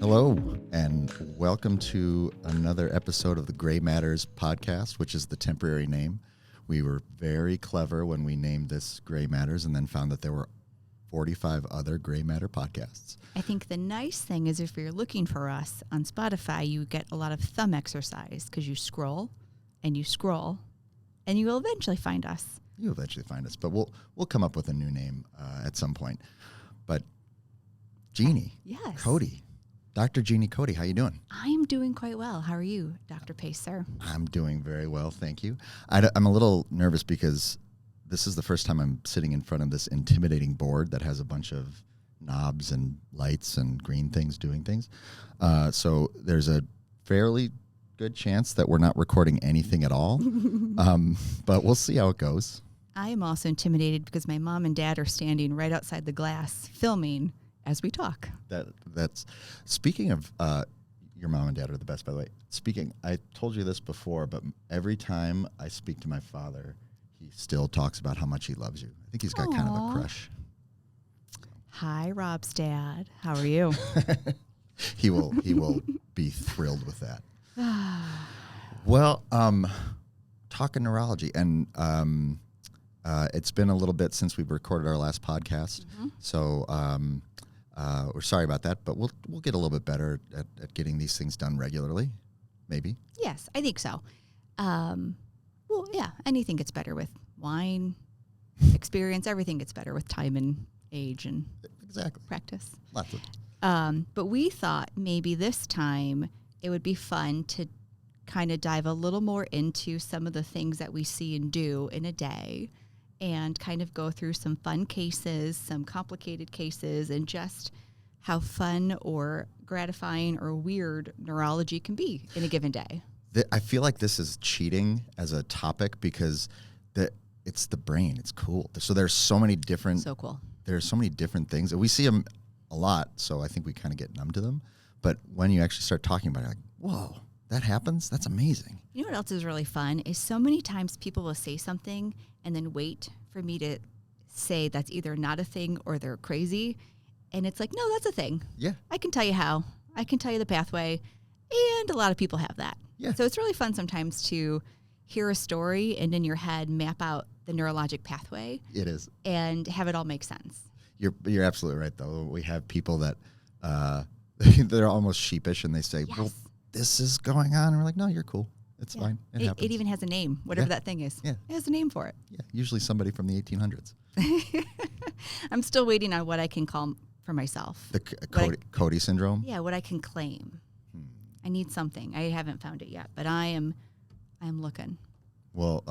Hello, and welcome to another episode of the Gray Matters podcast, which is the temporary name. We were very clever when we named this Gray Matters and then found that there were 45 other Gray Matter podcasts. I think the nice thing is if you're looking for us on Spotify, you get a lot of thumb exercise because you scroll, and you will eventually find us. You'll eventually find us, but we'll come up with a new name at some point. But Jeannie, Yes. Cody, Dr. Jeannie Cody, how you doing? I am doing quite well. How are you, Dr. Pacer? I'm doing very well, thank you. I'm a little nervous because this is the first time I'm sitting in front of this intimidating board that has a bunch of knobs and lights and green things doing things. So there's a fairly good chance that we're not recording anything at all, but we'll see how it goes. I am also intimidated because my mom and dad are standing right outside the glass filming as we talk. That's speaking of your mom and dad are the best, by the way. I told you this before, but every time I speak to my father, he still talks about how much he loves you. I think he's got kind of a crush. Hi, Rob's dad. How are you? He will be thrilled with that. Well, talking neurology, and it's been a little bit since we've recorded our last podcast, so we're sorry about that, but we'll get a little bit better at getting these things done regularly, maybe. Yes, I think so. Well, yeah, anything gets better with wine, experience. Everything gets better with time and age and practice. Lots of. But we thought maybe this time it would be fun to kind of dive a little more into some of the things that we see and do in a day and kind of go through some fun cases, some complicated cases, and just how fun or gratifying or weird neurology can be in a given day. I feel like this is cheating as a topic because it's the brain. It's cool. So there's so many different. So cool. There's so many different things. We see them a lot, so I think we kind of get numb to them. But when you actually start talking about it, like, whoa, that happens? That's amazing. You know what else is really fun is so many times people will say something and then wait for me to say that's either not a thing or they're crazy. And it's like, no, that's a thing. Yeah. I can tell you how. I can tell you the pathway. And a lot of people have that. Yeah. So it's really fun sometimes to hear a story and in your head map out the neurologic pathway. It is. And have it all make sense. You're absolutely right, though. We have people that they're almost sheepish and they say, Yes. well, this is going on. And we're like, no, you're cool. It's fine. It happens. It even has a name, whatever that thing is. Yeah. It has a name for it. Yeah, usually somebody from the 1800s. I'm still waiting on what I can call for myself. The Cody syndrome? Yeah, what I can claim. I need something. I haven't found it yet, but I am looking. Well,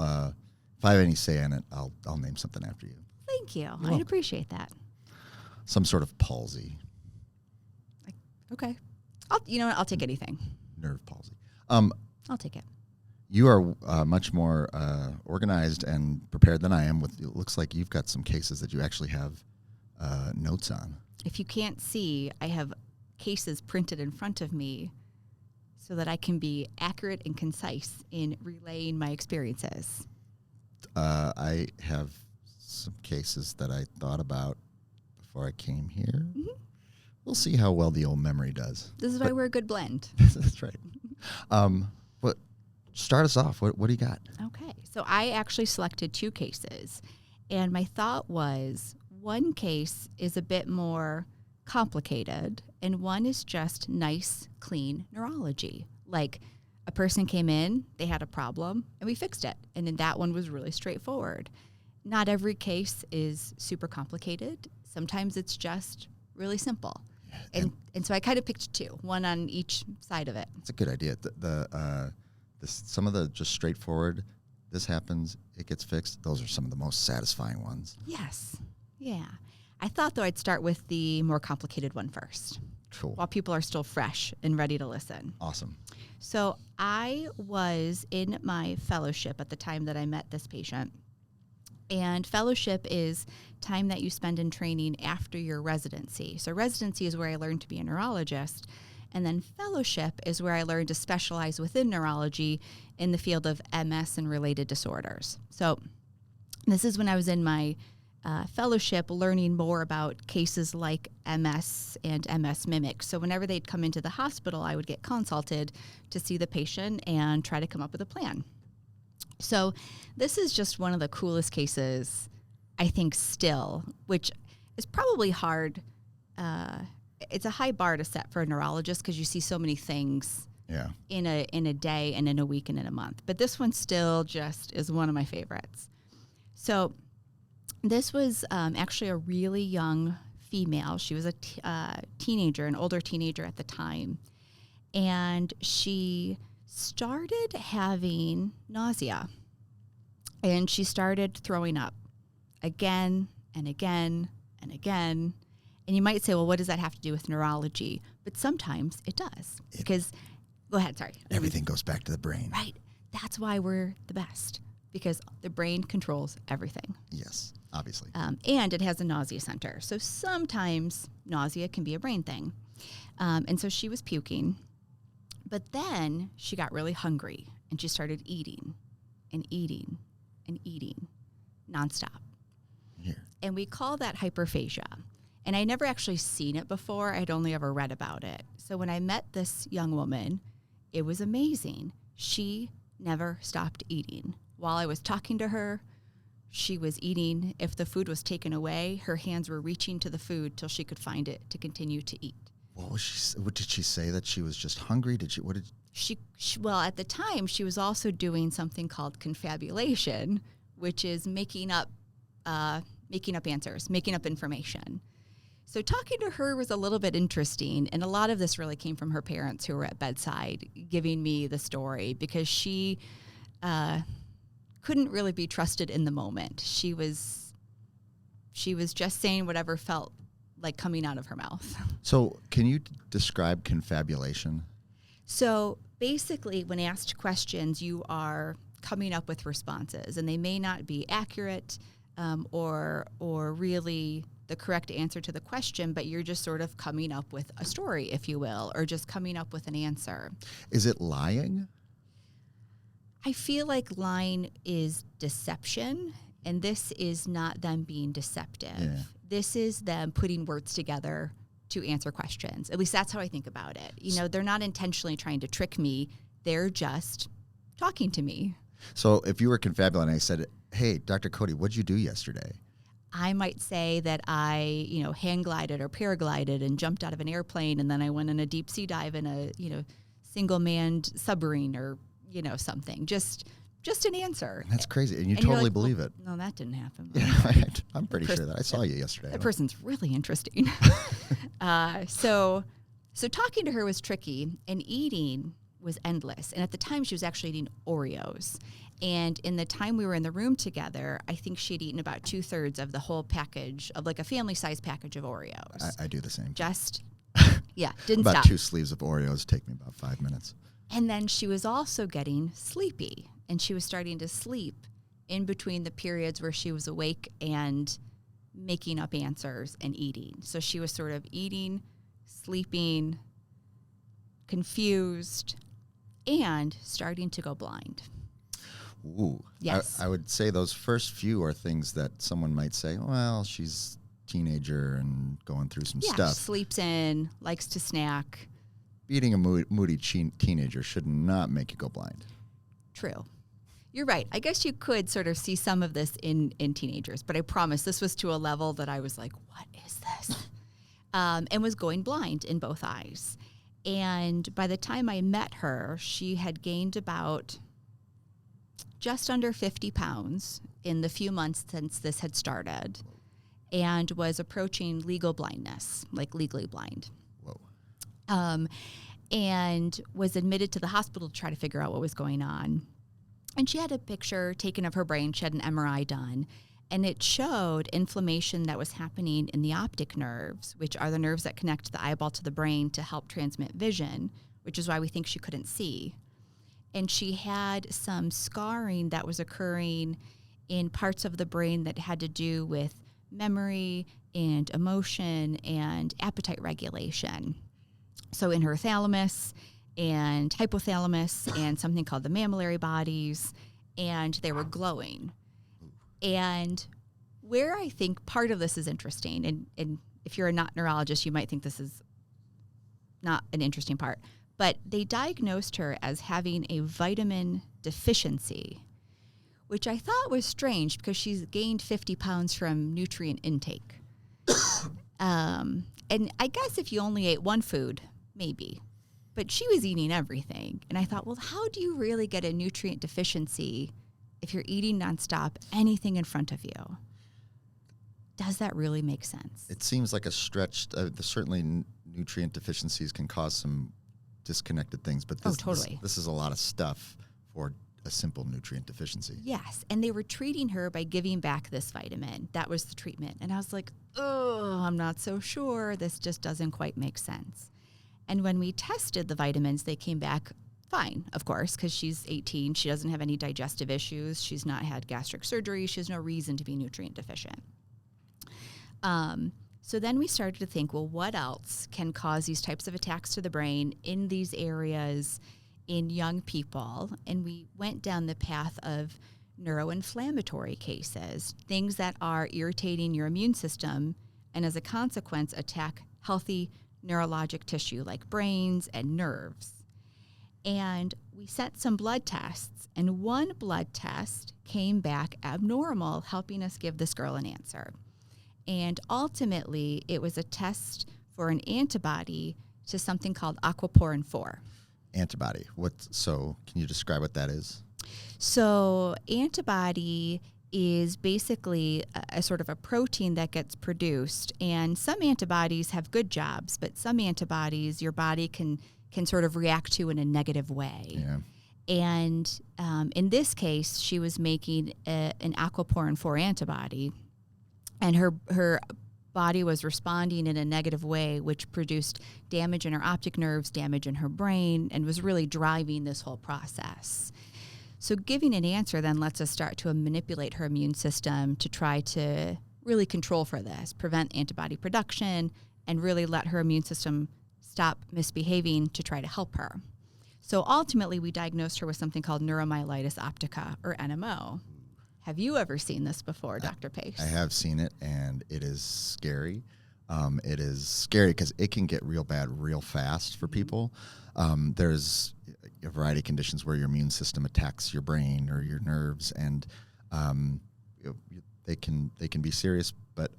if I have any say in it, I'll name something after you. Thank you. You're welcome. Appreciate that. Some sort of palsy. Okay. I'll take anything. Nerve palsy. I'll take it. You are much more organized and prepared than I am. It looks like you've got some cases that you actually have notes on. If you can't see, I have cases printed in front of me so that I can be accurate and concise in relaying my experiences. I have some cases that I thought about before I came here. Mm-hmm. We'll see how well the old memory does. This is why we're a good blend. That's right. But start us off. What do you got? Okay. So I actually selected two cases. And my thought was one case is a bit more complicated and one is just nice, clean neurology. Like a person came in, they had a problem, and we fixed it. And then that one was really straightforward. Not every case is super complicated. Sometimes it's just really simple. And so I kind of picked two, one on each side of it. It's a good idea. Some of the just straightforward, this happens, it gets fixed. Those are some of the most satisfying ones. Yes. Yeah. I thought, though, I'd start with the more complicated one first. Cool. While people are still fresh and ready to listen. Awesome. So I was in my fellowship at the time that I met this patient. And fellowship is time that you spend in training after your residency. So residency is where I learned to be a neurologist. And then fellowship is where I learned to specialize within neurology in the field of MS and related disorders. So this is when I was in my fellowship learning more about cases like MS and MS mimic. So whenever they'd come into the hospital, I would get consulted to see the patient and try to come up with a plan. So this is just one of the coolest cases, I think, still, which is probably hard. It's a high bar to set for a neurologist because you see so many things in a day and in a week and in a month. But this one still just is one of my favorites. So this was actually a really young female. She was a teenager, an older teenager at the time. And she started having nausea. And she started throwing up again and again and again. And you might say, well, what does that have to do with neurology? But sometimes it does. Because, go ahead, sorry. Everything goes back to the brain. Right. That's why we're the best. Because the brain controls everything. Yes, obviously. And it has a nausea center. So sometimes nausea can be a brain thing. And so she was puking. But then she got really hungry. And she started eating and eating and eating nonstop. Here. And we call that hyperphagia. And I never actually seen it before. I'd only ever read about it. So when I met this young woman, it was amazing. She never stopped eating. While I was talking to her, she was eating. If the food was taken away, her hands were reaching to the food till she could find it to continue to eat. What did she say, that she was just hungry? She well, at the time, she was also doing something called confabulation, which is making up answers, making up information. So talking to her was a little bit interesting, and a lot of this really came from her parents who were at bedside giving me the story, because she couldn't really be trusted in the moment. She was just saying whatever felt like coming out of her mouth. So can you describe confabulation? So basically, when asked questions, you are coming up with responses, and they may not be accurate or really the correct answer to the question, but you're just sort of coming up with a story, if you will, or just coming up with an answer. Is it lying? I feel like lying is deception, and this is not them being deceptive. Yeah. This is them putting words together to answer questions. At least that's how I think about it. You know, they're not intentionally trying to trick me. They're just talking to me. So if you were confabulating, I said, hey, Dr. Cody, what'd you do yesterday? I might say that I, hang glided or paraglided and jumped out of an airplane, and then I went on a deep sea dive in a, single manned submarine or, something. Just an answer. That's crazy. And you totally believe it. No, that didn't happen. Yeah, I'm pretty sure that. I saw you yesterday. That person's really interesting. So talking to her was tricky, and eating was endless. And at the time, she was actually eating Oreos. And in the time we were in the room together, I think she had eaten about 2/3 of the whole package of like a family-size package of Oreos. I do the same. Didn't about stop. 2 sleeves of Oreos take me about 5 minutes. And then she was also getting sleepy, and she was starting to sleep in between the periods where she was awake and making up answers and eating. So she was sort of eating, sleeping, confused, and starting to go blind. Ooh. Yes. I would say those first few are things that someone might say, well, she's a teenager and going through some stuff. Sleeps in, likes to snack. Beating a moody teenager should not make you go blind. True. You're right. I guess you could sort of see some of this in teenagers, but I promise this was to a level that I was like, what is this? And was going blind in both eyes. And by the time I met her, she had gained about just under 50 pounds in the few months since this had started, and was approaching legal blindness, like legally blind. Whoa. And was admitted to the hospital to try to figure out what was going on. And she had a picture taken of her brain. She had an MRI done, and it showed inflammation that was happening in the optic nerves, which are the nerves that connect the eyeball to the brain to help transmit vision, which is why we think she couldn't see. And she had some scarring that was occurring in parts of the brain that had to do with memory and emotion and appetite regulation. So in her thalamus and hypothalamus and something called the mammillary bodies, and they were glowing. And where I think part of this is interesting, and if you're a not neurologist, you might think this is not an interesting part, but they diagnosed her as having a vitamin deficiency, which I thought was strange because she's gained 50 pounds from nutrient intake. And I guess if you only ate one food, maybe. But she was eating everything. And I thought, well, how do you really get a nutrient deficiency if you're eating nonstop anything in front of you? Does that really make sense? It seems like a stretch. Certainly nutrient deficiencies can cause some disconnected things, but totally. This is a lot of stuff for a simple nutrient deficiency. Yes, and they were treating her by giving back this vitamin. That was the treatment. And I was like, oh, I'm not so sure. This just doesn't quite make sense. And when we tested the vitamins, they came back fine, of course, because she's 18. She doesn't have any digestive issues. She's not had gastric surgery. She has no reason to be nutrient deficient. So then we started to think, well, what else can cause these types of attacks to the brain in these areas in young people? And we went down the path of neuroinflammatory cases, things that are irritating your immune system and as a consequence attack healthy neurologic tissue like brains and nerves. And we sent some blood tests, and one blood test came back abnormal, helping us give this girl an answer. And ultimately, it was a test for an antibody to something called aquaporin 4. Antibody. So can you describe what that is? So antibody is basically a sort of a protein that gets produced. And some antibodies have good jobs, but some antibodies your body can sort of react to in a negative way. Yeah. And in this case, she was making an aquaporin 4 antibody. And her body was responding in a negative way, which produced damage in her optic nerves, damage in her brain, and was really driving this whole process. So giving an answer then lets us start to manipulate her immune system to try to really control for this, prevent antibody production, and really let her immune system stop misbehaving to try to help her. So ultimately, we diagnosed her with something called neuromyelitis optica, or NMO. Have you ever seen this before, Dr. Pace? I have seen it, and it is scary. It is scary because it can get real bad real fast for people. There's a variety of conditions where your immune system attacks your brain or your nerves, and they can be serious. But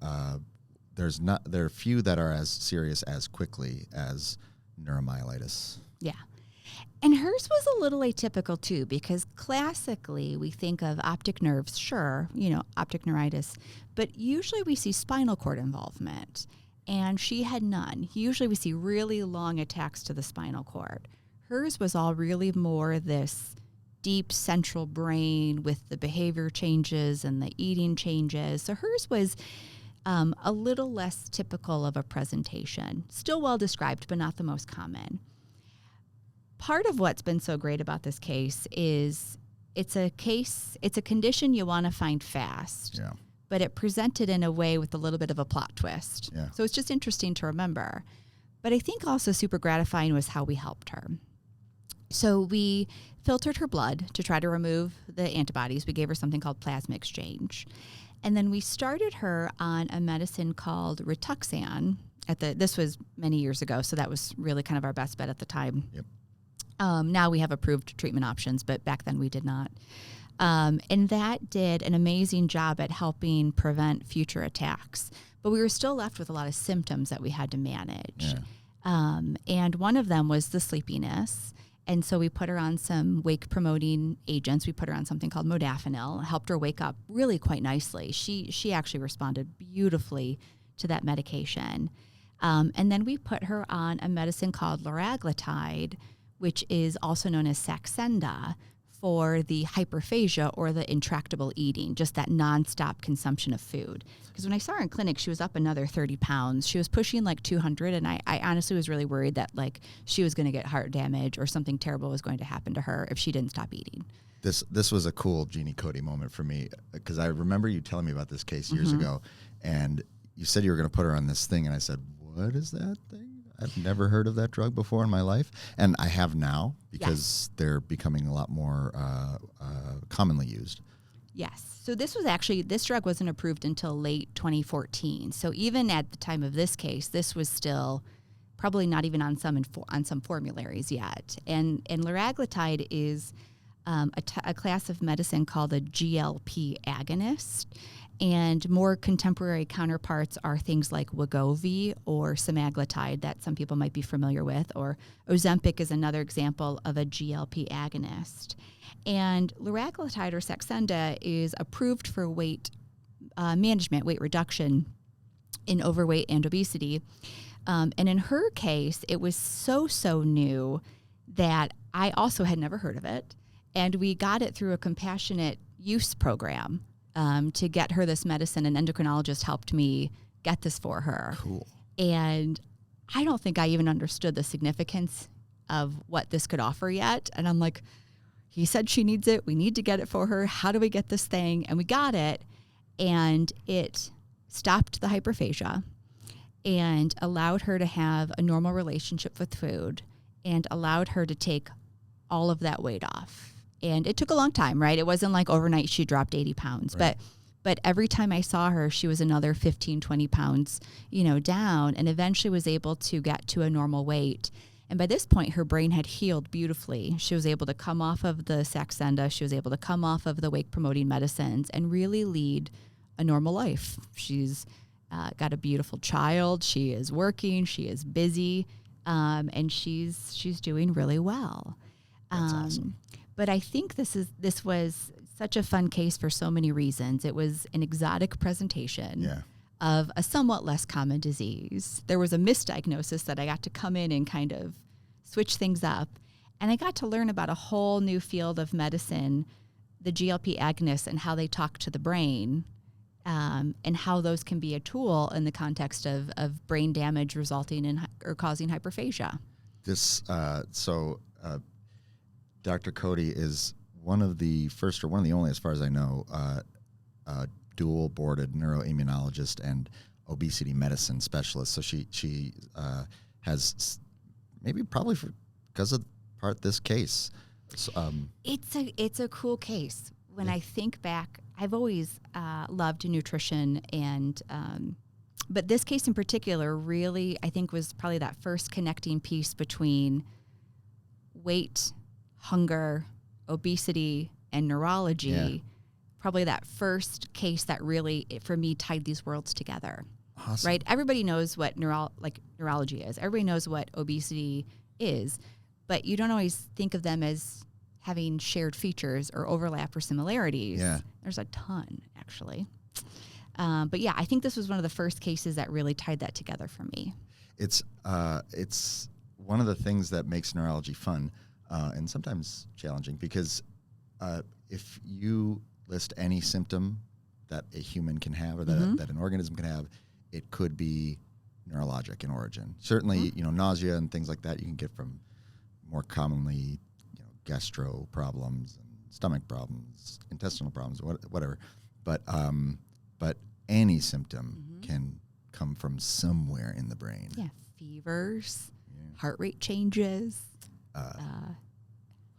there are few that are as serious as quickly as neuromyelitis. Yeah. And hers was a little atypical, too, because classically we think of optic nerves, sure, optic neuritis, but usually we see spinal cord involvement, and she had none. Usually we see really long attacks to the spinal cord. Hers was all really more this deep central brain with the behavior changes and the eating changes. So hers was a little less typical of a presentation. Still well described, but not the most common. Part of what's been so great about this case is it's a condition you want to find fast, Yeah. but it presented in a way with a little bit of a plot twist. Yeah. So it's just interesting to remember. But I think also super gratifying was how we helped her. So we filtered her blood to try to remove the antibodies. We gave her something called plasma exchange. And then we started her on a medicine called Rituxan. This was many years ago, so that was really kind of our best bet at the time. Yep. Now we have approved treatment options, but back then we did not. And that did an amazing job at helping prevent future attacks. But we were still left with a lot of symptoms that we had to manage. Yeah. And one of them was the sleepiness. And so we put her on some wake-promoting agents. We put her on something called modafinil, helped her wake up really quite nicely. She actually responded beautifully to that medication. And then we put her on a medicine called liraglutide, which is also known as Saxenda, for the hyperphagia or the intractable eating, just that nonstop consumption of food. Because when I saw her in clinic, she was up another 30 pounds. She was pushing like 200, and I honestly was really worried that like she was going to get heart damage or something terrible was going to happen to her if she didn't stop eating. This was a cool Jeannie Cody moment for me, because I remember you telling me about this case years ago, and you said you were going to put her on this thing, and I said, what is that thing? I've never heard of that drug before in my life, and I have now because they're becoming a lot more commonly used. Yes. So this drug wasn't approved until late 2014. So even at the time of this case, this was still probably not even on some formularies yet. And liraglutide is a class of medicine called a GLP agonist. And more contemporary counterparts are things like Wegovy or semaglutide that some people might be familiar with, or Ozempic is another example of a GLP agonist. And liraglutide or Saxenda is approved for weight management, weight reduction in overweight and obesity. And in her case, it was so new that I also had never heard of it. And we got it through a compassionate use program to get her this medicine. An endocrinologist helped me get this for her. Cool. And I don't think I even understood the significance of what this could offer yet. And I'm like, he said she needs it. We need to get it for her. How do we get this thing? And we got it. And it stopped the hyperphagia and allowed her to have a normal relationship with food and allowed her to take all of that weight off. And it took a long time, right? It wasn't like overnight she dropped 80 pounds. Right. But every time I saw her, she was another 15, 20 pounds, down, and eventually was able to get to a normal weight. And by this point, her brain had healed beautifully. She was able to come off of the Saxenda. She was able to come off of the weight-promoting medicines and really lead a normal life. She's got a beautiful child. She is working. She is busy, and she's doing really well. That's awesome. But I think this was such a fun case for so many reasons. It was an exotic presentation of a somewhat less common disease. There was a misdiagnosis that I got to come in and kind of switch things up. And I got to learn about a whole new field of medicine, the GLP agonists and how they talk to the brain, and how those can be a tool in the context of brain damage resulting in or causing hyperphagia. Dr. Cody is one of the first, or one of the only, as far as I know, dual-boarded neuroimmunologist and obesity medicine specialist. So she has probably because of this case. So, it's a cool case. When I think back, I've always loved nutrition, and but this case in particular really, I think, was probably that first connecting piece between weight, hunger, obesity, and neurology. Yeah. Probably that first case that really, for me, tied these worlds together. Awesome. Right? Everybody knows what neurology is. Everybody knows what obesity is, but you don't always think of them as having shared features or overlap or similarities. Yeah. There's a ton, actually. But yeah, I think this was one of the first cases that really tied that together for me. It's one of the things that makes neurology fun and sometimes challenging, because if you list any symptom that a human can have or that an organism can have, it could be neurologic in origin. Certainly, nausea and things like that you can get from more commonly, gastro problems and stomach problems, intestinal problems, whatever. But any symptom can come from somewhere in the brain. Yeah, fevers, heart rate changes,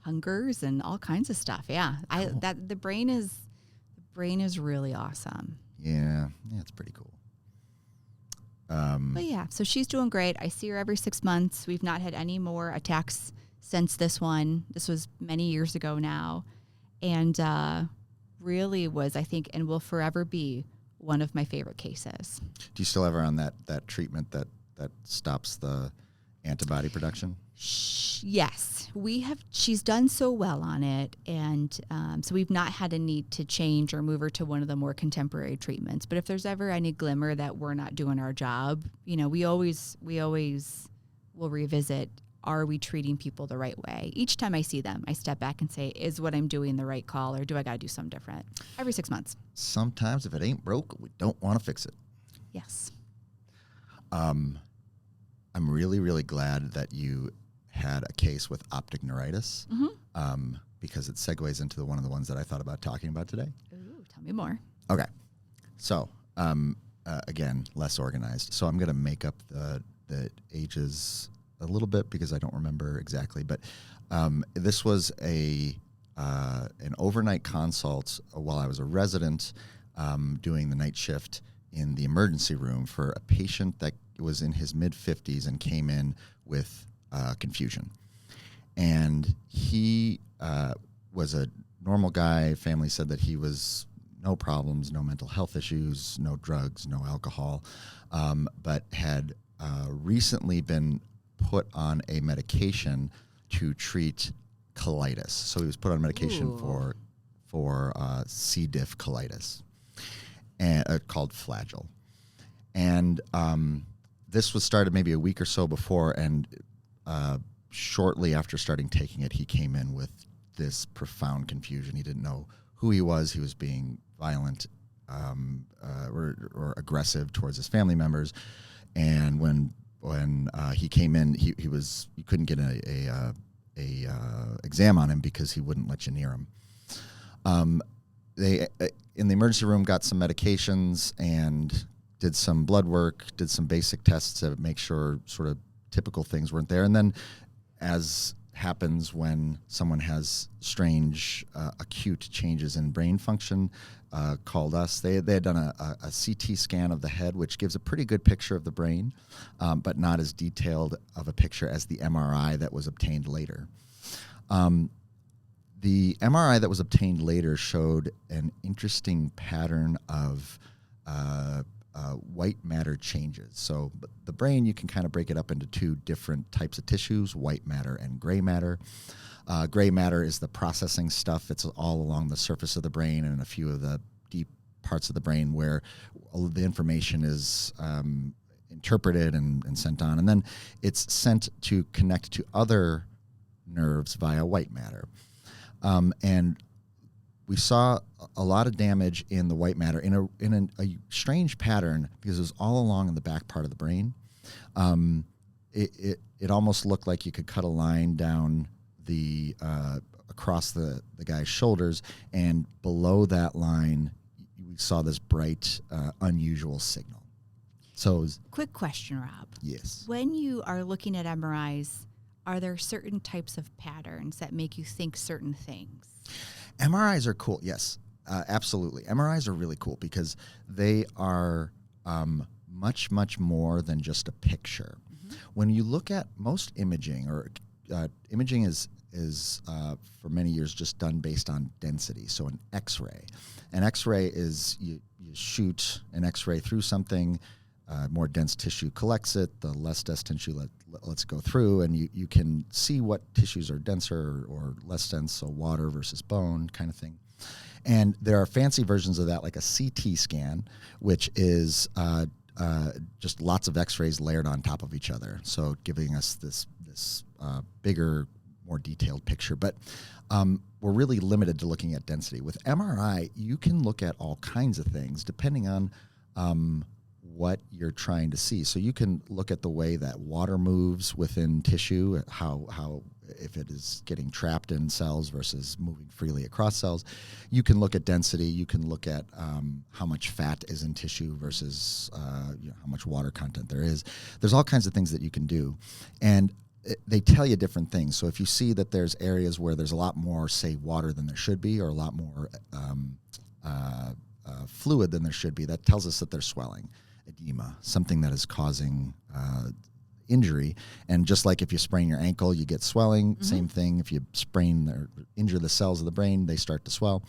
hungers, and all kinds of stuff. Yeah, cool. The brain is really awesome. Yeah, it's pretty cool. But yeah, so she's doing great. I see her every 6 months. We've not had any more attacks since this one. This was many years ago now, and really was, I think, and will forever be one of my favorite cases. Do you still have her on that treatment that stops the antibody production? Yes, we have. She's done so well on it, and so we've not had a need to change or move her to one of the more contemporary treatments. But if there's ever any glimmer that we're not doing our job, we always will revisit. Are we treating people the right way? Each time I see them, I step back and say, is what I'm doing the right call, or do I got to do something different? Every 6 months. Sometimes if it ain't broke, we don't want to fix it. Yes. I'm really, really glad that you had a case with optic neuritis, because it segues into one of the ones that I thought about talking about today. Ooh, tell me more. Okay. So, again, less organized. So I'm going to make up the ages a little bit because I don't remember exactly. But this was a an overnight consult while I was a resident doing the night shift in the emergency room for a patient that was in his mid-50s and came in with confusion. And he was a normal guy. Family said that he was no problems, no mental health issues, no drugs, no alcohol, but had recently been put on a medication to treat colitis. So he was put on medication for C. diff colitis, and called Flagyl. And this was started maybe a week or so before, and shortly after starting taking it, he came in with this profound confusion. He didn't know who he was. He was being violent or aggressive towards his family members. And when he came in, you couldn't get a exam on him because he wouldn't let you near him. They in the emergency room got some medications and did some blood work, did some basic tests to make sure sort of typical things weren't there. And then, as happens when someone has strange acute changes in brain function, called us. They had done a CT scan of the head, which gives a pretty good picture of the brain, but not as detailed of a picture as the MRI that was obtained later. The MRI that was obtained later showed an interesting pattern of white matter changes. So the brain, you can kind of break it up into two different types of tissues, white matter and gray matter. Gray matter is the processing stuff. It's all along the surface of the brain and a few of the deep parts of the brain where all of the information is interpreted and sent on. And then it's sent to connect to other nerves via white matter. And we saw a lot of damage in the white matter in a strange pattern because it was all along in the back part of the brain. It almost looked like you could cut a line down the across the guy's shoulders, and below that line, we saw this bright, unusual signal. So, it was, quick question, Rob. Yes. When you are looking at MRIs, are there certain types of patterns that make you think certain things? MRIs are cool. Yes, absolutely. MRIs are really cool because they are much, much more than just a picture. Mm-hmm. When you look at most imaging, or imaging is for many years just done based on density. So an X-ray. An X-ray is you shoot an X-ray through something, more dense tissue collects it, the less dense tissue lets go through, and you can see what tissues are denser or less dense, so water versus bone kind of thing. And there are fancy versions of that, like a CT scan, which is just lots of X-rays layered on top of each other, so giving us this bigger, more detailed picture. But we're really limited to looking at density. With MRI, you can look at all kinds of things depending on what you're trying to see. So you can look at the way that water moves within tissue, how if it is getting trapped in cells versus moving freely across cells. You can look at density. You can look at how much fat is in tissue versus how much water content there is. There's all kinds of things that you can do. And they tell you different things. So if you see that there's areas where there's a lot more, say, water than there should be, or a lot more fluid than there should be, that tells us that there's swelling, edema, something that is causing injury. And just like if you sprain your ankle, you get swelling, mm-hmm. Same thing. If you sprain or injure the cells of the brain, they start to swell.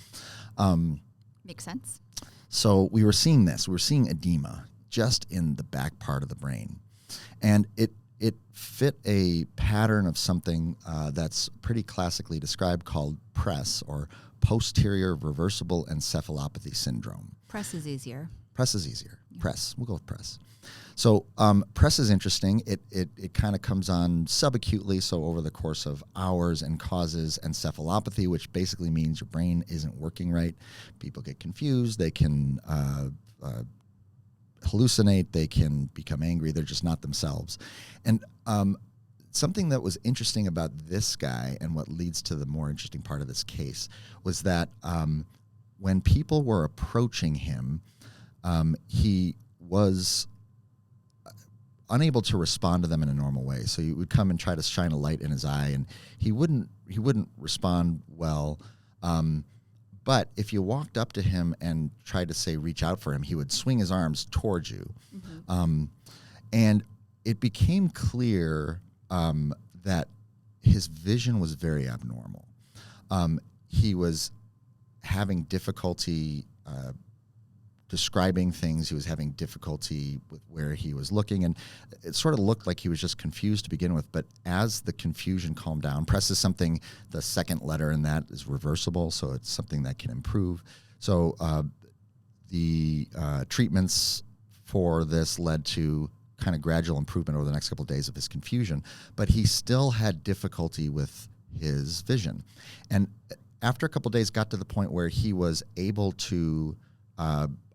Makes sense. So we were seeing this. We were seeing edema just in the back part of the brain. And it fit a pattern of something that's pretty classically described called PRES, or posterior reversible encephalopathy syndrome. PRES is easier. PRES is easier. Yeah. PRES. We'll go with PRES. So PRES is interesting. It kind of comes on subacutely, so over the course of hours, and causes encephalopathy, which basically means your brain isn't working right. People get confused. They can hallucinate, they can become angry, they're just not themselves. And something that was interesting about this guy, and what leads to the more interesting part of this case, was that when people were approaching him, he was unable to respond to them in a normal way. So you would come and try to shine a light in his eye, and he wouldn't respond well. But if you walked up to him and tried to say, reach out for him, he would swing his arms towards you. And it became clear that his vision was very abnormal. He was having difficulty describing things. He was having difficulty with where he was looking, and it sort of looked like he was just confused to begin with. But as the confusion calmed down, PRESS is something, the second letter in that is reversible, so it's something that can improve. So the treatments for this led to kind of gradual improvement over the next couple of days of his confusion, but he still had difficulty with his vision. And after a couple of days, got to the point where he was able to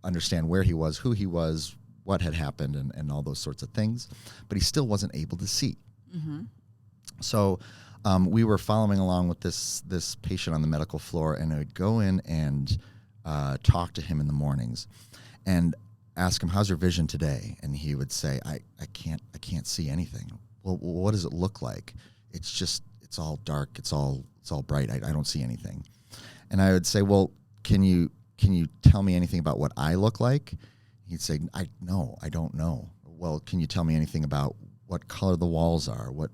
understand where he was, who he was, what had happened, and all those sorts of things, but he still wasn't able to see. So we were following along with this patient on the medical floor, and I would go in and talk to him in the mornings and ask him, how's your vision today? And he would say, I can't see anything. Well, what does it look like? It's all dark, it's all bright, I don't see anything. And I would say, well, can you tell me anything about what I look like? He'd say, I don't know. Well, can you tell me anything about what color the walls are? What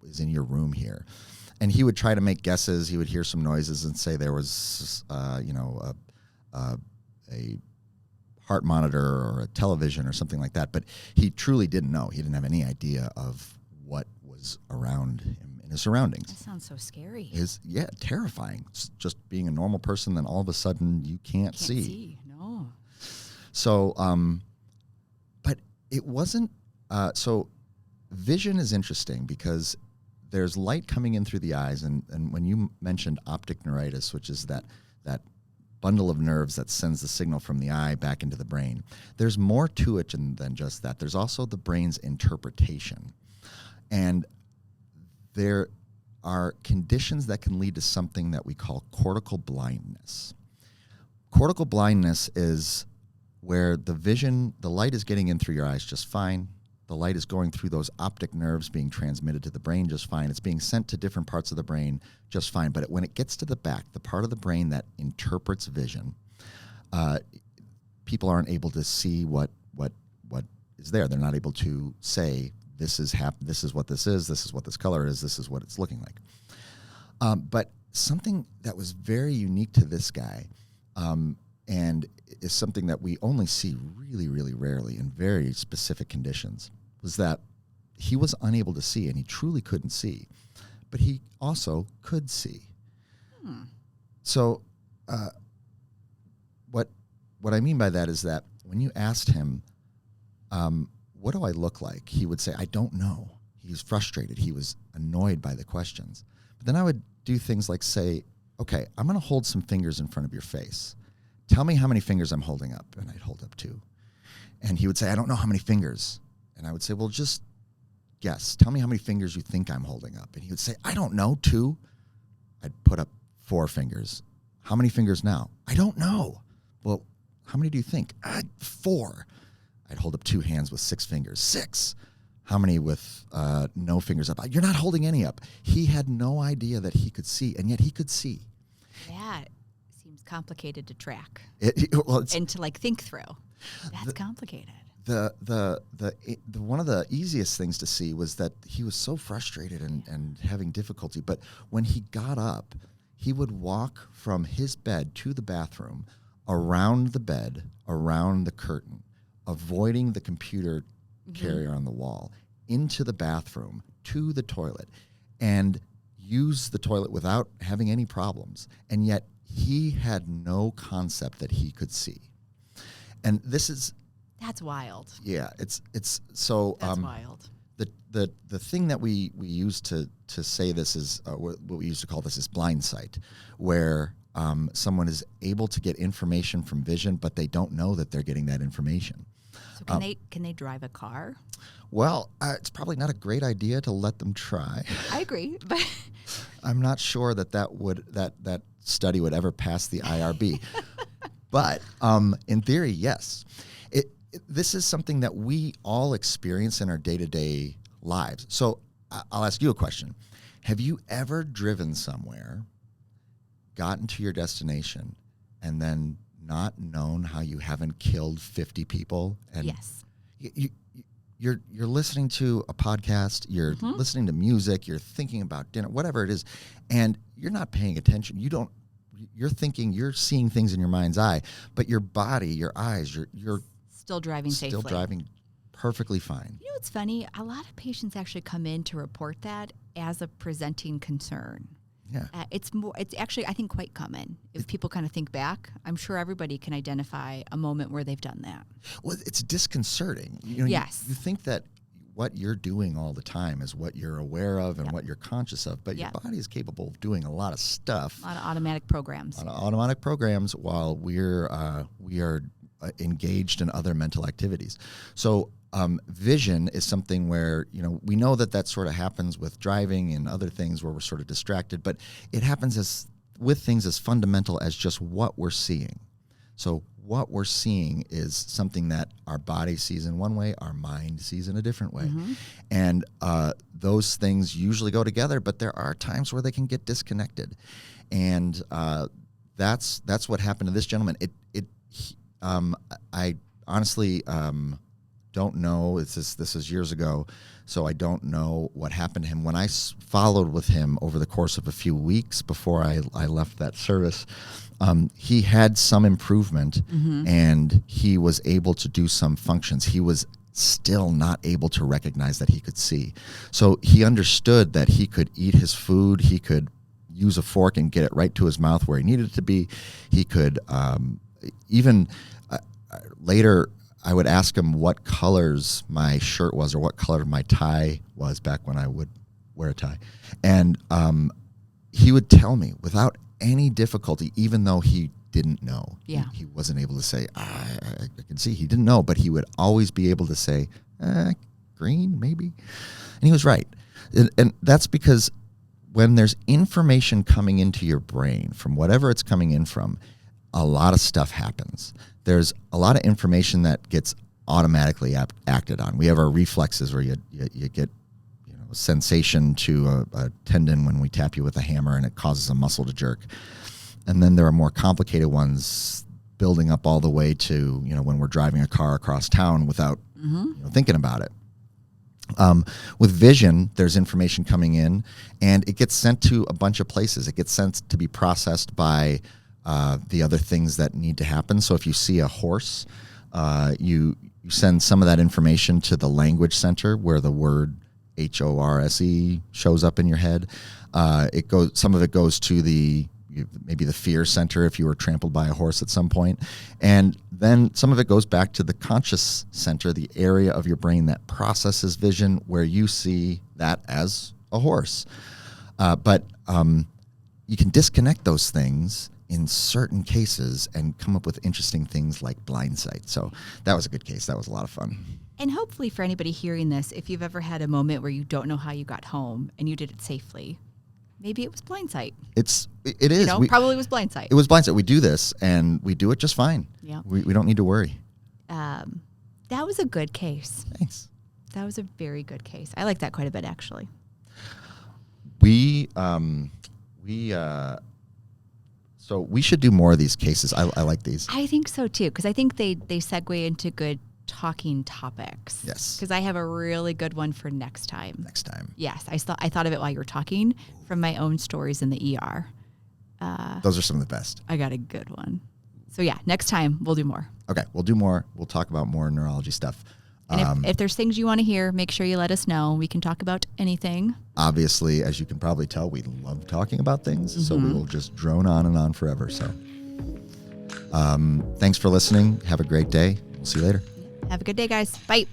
is in your room here? And he would try to make guesses. He would hear some noises and say there was, a heart monitor or a television or something like that. But he truly didn't know. He didn't have any idea of what was around him in his surroundings. That sounds so scary. Terrifying. It's just being a normal person, then all of a sudden you can't see. No. So, but it wasn't, so vision is interesting because there's light coming in through the eyes. And when you mentioned optic neuritis, which is that bundle of nerves that sends the signal from the eye back into the brain, there's more to it than just that. There's also the brain's interpretation. And there are conditions that can lead to something that we call cortical blindness. Cortical blindness is where the light is getting in through your eyes just fine. The light is going through those optic nerves being transmitted to the brain just fine. It's being sent to different parts of the brain just fine. But when it gets to the back, the part of the brain that interprets vision, people aren't able to see what is there. They're not able to say, this is what this is what this color is, this is what it's looking like. But something that was very unique to this guy, and is something that we only see really, really rarely in very specific conditions, was that he was unable to see, and he truly couldn't see, but he also could see. So what I mean by that is that when you asked him, what do I look like? He would say, I don't know. He was frustrated. He was annoyed by the questions. But then I would do things like say, okay, I'm going to hold some fingers in front of your face. Tell me how many fingers I'm holding up. And I'd hold up 2. And he would say, I don't know how many fingers. And I would say, well, just guess. Tell me how many fingers you think I'm holding up. And he would say, I don't know, 2. I'd put up 4 fingers. How many fingers now? I don't know. Well, how many do you think? 4. I'd hold up 2 hands with 6 fingers. 6. How many with no fingers up? You're not holding any up. He had no idea that he could see, and yet he could see. That seems complicated to track and to think through. That's complicated. The one of the easiest things to see was that he was so frustrated and having difficulty. But when he got up, he would walk from his bed to the bathroom, around the bed, around the curtain, avoiding the computer carrier on the wall, into the bathroom, to the toilet, and use the toilet without having any problems. And yet he had no concept that he could see. And that's wild. Yeah, it's so that's wild. The thing that we use to say this is what we used to call this is blind sight, where someone is able to get information from vision, but they don't know that they're getting that information. So can they drive a car? Well, it's probably not a great idea to let them try. I agree, but I'm not sure that study would ever pass the IRB. But in theory, yes. This is something that we all experience in our day-to-day lives. So I'll ask you a question. Have you ever driven somewhere gotten to your destination and then not known how you haven't killed 50 people? And Yes. you're listening to a podcast, you're listening to music, you're thinking about dinner, whatever it is, and you're not paying attention. You're thinking, you're seeing things in your mind's eye, but your body, your eyes, you're Still driving safely. still driving perfectly fine. You know what's funny? A lot of patients actually come in to report that as a presenting concern. Yeah. It's actually, I think, quite common. If people kind of think back, I'm sure everybody can identify a moment where they've done that. Well, it's disconcerting. You know, Yes. You think that what you're doing all the time is what you're aware of and Yep. what you're conscious of, but Yep. your body is capable of doing a lot of stuff. A lot of automatic programs. On automatic programs while we are engaged in other mental activities. So vision is something where, you know, we know that sort of happens with driving and other things where we're sort of distracted, but it happens with things as fundamental as just what we're seeing. So what we're seeing is something that our body sees in one way, our mind sees in a different way. And those things usually go together, but there are times where they can get disconnected. And that's what happened to this gentleman. I honestly don't know. This is years ago, so I don't know what happened to him. When I followed with him over the course of a few weeks before I left that service, he had some improvement, and he was able to do some functions. He was still not able to recognize that he could see. So he understood that he could eat his food, he could use a fork and get it right to his mouth where he needed it to be. He could even later I would ask him what colors my shirt was or what color my tie was back when I would wear a tie. And he would tell me without any difficulty, even though he didn't know. Yeah. He wasn't able to say, I can see. He didn't know, but he would always be able to say, green, maybe. And he was right. And that's because when there's information coming into your brain from whatever it's coming in from, a lot of stuff happens. There's a lot of information that gets automatically acted on. We have our reflexes where you get a sensation to a tendon when we tap you with a hammer and it causes a muscle to jerk. And then there are more complicated ones building up all the way to, when we're driving a car across town without thinking about it. With vision, there's information coming in, and it gets sent to a bunch of places. It gets sent to be processed by the other things that need to happen. So if you see a horse, you send some of that information to the language center where the word HORSE shows up in your head. Some of it goes to maybe the fear center if you were trampled by a horse at some point. And then some of it goes back to the conscious center, the area of your brain that processes vision where you see that as a horse. But you can disconnect those things in certain cases and come up with interesting things like blind sight. So that was a good case. That was a lot of fun. And hopefully for anybody hearing this, if you've ever had a moment where you don't know how you got home and you did it safely, maybe it was blind sight. It is. Probably was blind sight. It was blind sight. We do this, and we do it just fine. Yeah. We don't need to worry. That was a good case. Thanks. That was a very good case. I like that quite a bit, actually. So we should do more of these cases. I like these. I think so, too, because I think they segue into good talking topics. Yes. Because I have a really good one for next time. Next time. Yes. I thought of it while you were talking from my own stories in the ER. Those are some of the best. I got a good one. So, yeah, next time we'll do more. Okay, we'll do more. We'll talk about more neurology stuff. And if there's things you want to hear, make sure you let us know. We can talk about anything. Obviously, as you can probably tell, we love talking about things, so we will just drone on and on forever. So thanks for listening. Have a great day. We'll see you later. Have a good day, guys. Bye.